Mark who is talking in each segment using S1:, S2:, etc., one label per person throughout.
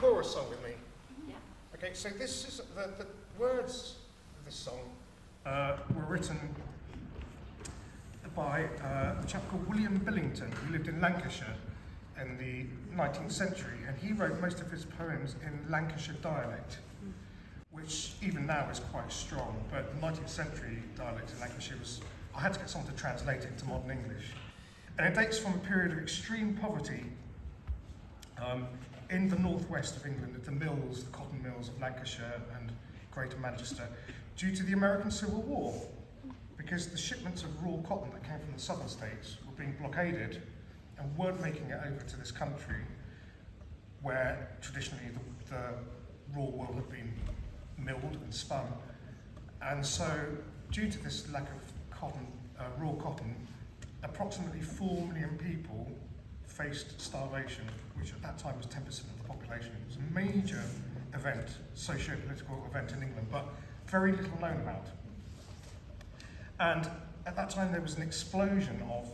S1: chorus song with me?
S2: Yeah.
S1: Okay, so this is the words of this song were written by a chap called William Billington, who lived in Lancashire in the 19th century, and he wrote most of his poems in Lancashire dialect, which even now is quite strong, but the 19th century dialect in Lancashire was, I had to get someone to translate it into modern English. And it dates from a period of extreme poverty in the northwest of England, at the mills, the cotton mills of Lancashire and Greater Manchester, due to the American Civil War, because the shipments of raw cotton that came from the southern states were being blockaded and weren't making it over to this country where traditionally the raw wool had been milled and spun. And so, due to this lack of cotton, raw cotton, approximately 4 million people faced starvation, which at that time was 10% of the population. It was a major event, socio-political event in England, but very little known about. And at that time there was an explosion of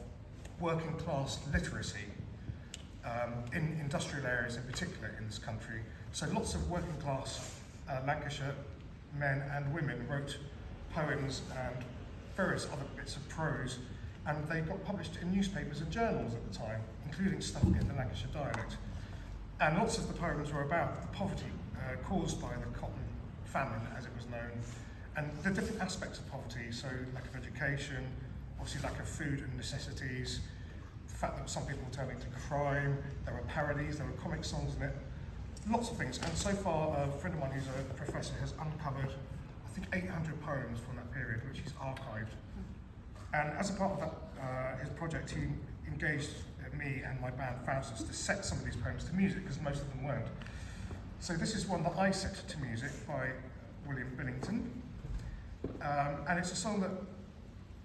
S1: working class literacy in industrial areas in particular in this country. So lots of working class Lancashire men and women wrote poems and various other bits of prose, and they got published in newspapers and journals at the time, including stuff in the Lancashire dialect. And lots of the poems were about the poverty caused by the cotton famine, as it was known, and the different aspects of poverty, so lack of education, obviously lack of food and necessities, the fact that some people were turning to crime, there were parodies, there were comic songs in it, lots of things. And so far, a friend of mine who's a professor has uncovered, I think, 800 poems from that period, which he's archived. And as a part of that, his project, he engaged me and my band Faustus to set some of these poems to music, because most of them weren't. So this is one that I set to music by William Billington. And it's a song that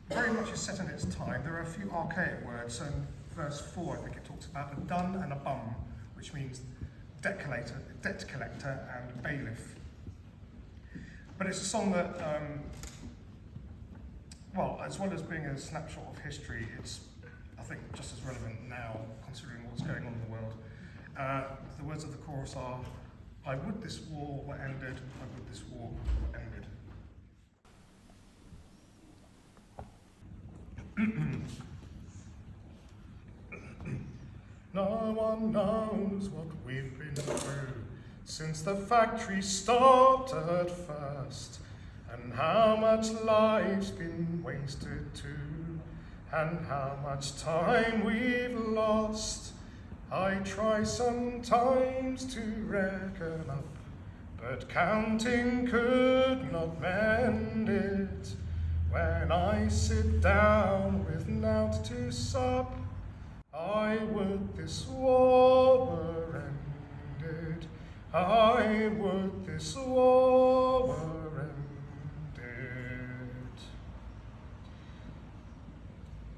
S1: very much is set in its time. There are a few archaic words. So in verse 4, I think it talks about a dun and a bum, which means debt collector and bailiff. But it's a song that, well, as well as being a snapshot of history, it's, I think, just as relevant now, considering what's going on in the world. The words of the chorus are, I would this war were ended, I would this war were ended. No one knows what we've been through since the factory stopped at first, and how much life's been wasted too, and how much time we've lost. I try sometimes to reckon up, but counting could not mend it. When I sit down with naught to sup, I would this war were ended. I would this war were ended.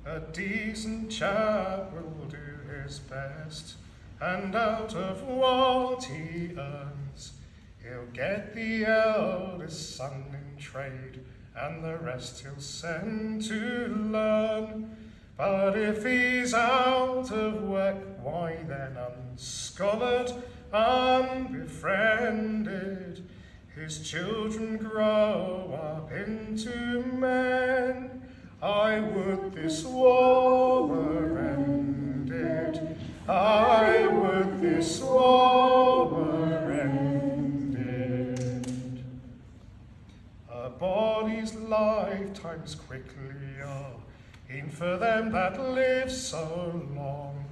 S1: A decent chap will do his best, and out of what he earns, he'll get the eldest son in trade, and the rest he'll send to learn. But if he's out of work, why then unscholared, unbefriended, his children grow up into men. I would this war were ended. I would this war were ended. A body's lifetimes quickly are, e'en for them that live so long.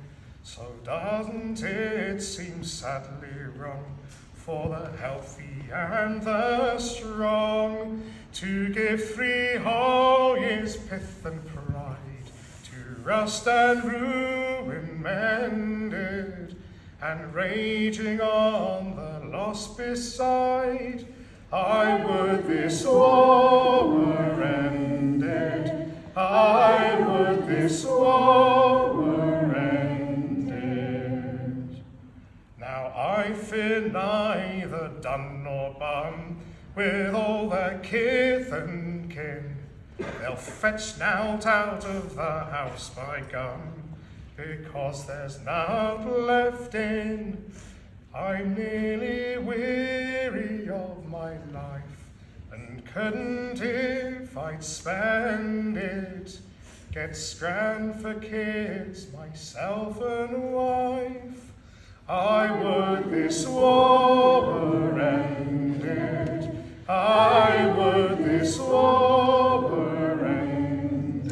S1: So doesn't it seem sadly wrong for the healthy and the strong to give 3 whole years' pith and pride to rust and ruin mended, and raging on the loss beside? I would this war were ended. I would this war were ended. Now I fear neither dun nor bum, with all their kith and kin. They'll fetch nought out of the house by gum, because there's nought left in. I'm nearly weary of my life, and couldn't, if I'd spend it, get scran for kids, myself and wife. I would this war were ended, I would this war were ended.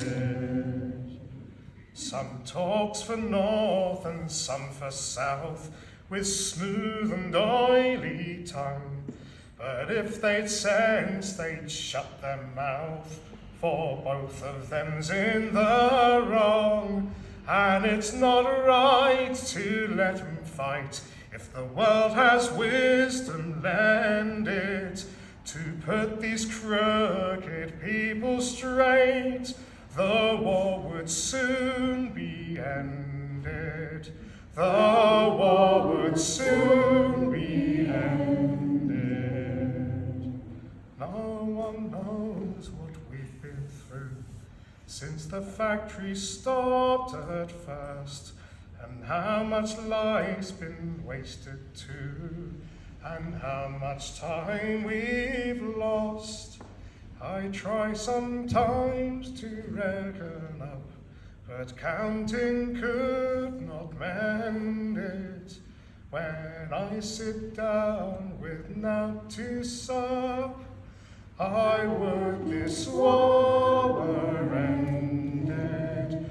S1: Some talks for north and some for south, with smooth and oily tongue, but if they'd sense, they'd shut their mouth, for both of them's in the wrong. And it's not right to let 'em fight. If the world has wisdom, lend it to put these crooked people straight. The war would soon be ended. The war would soon be ended. No one knows what we've been through since the factory stopped at first, and how much life's been wasted too, and how much time we've lost. I try sometimes to reckon up, but counting could not mend it. When I sit down with naught to sup, I would this war were ended.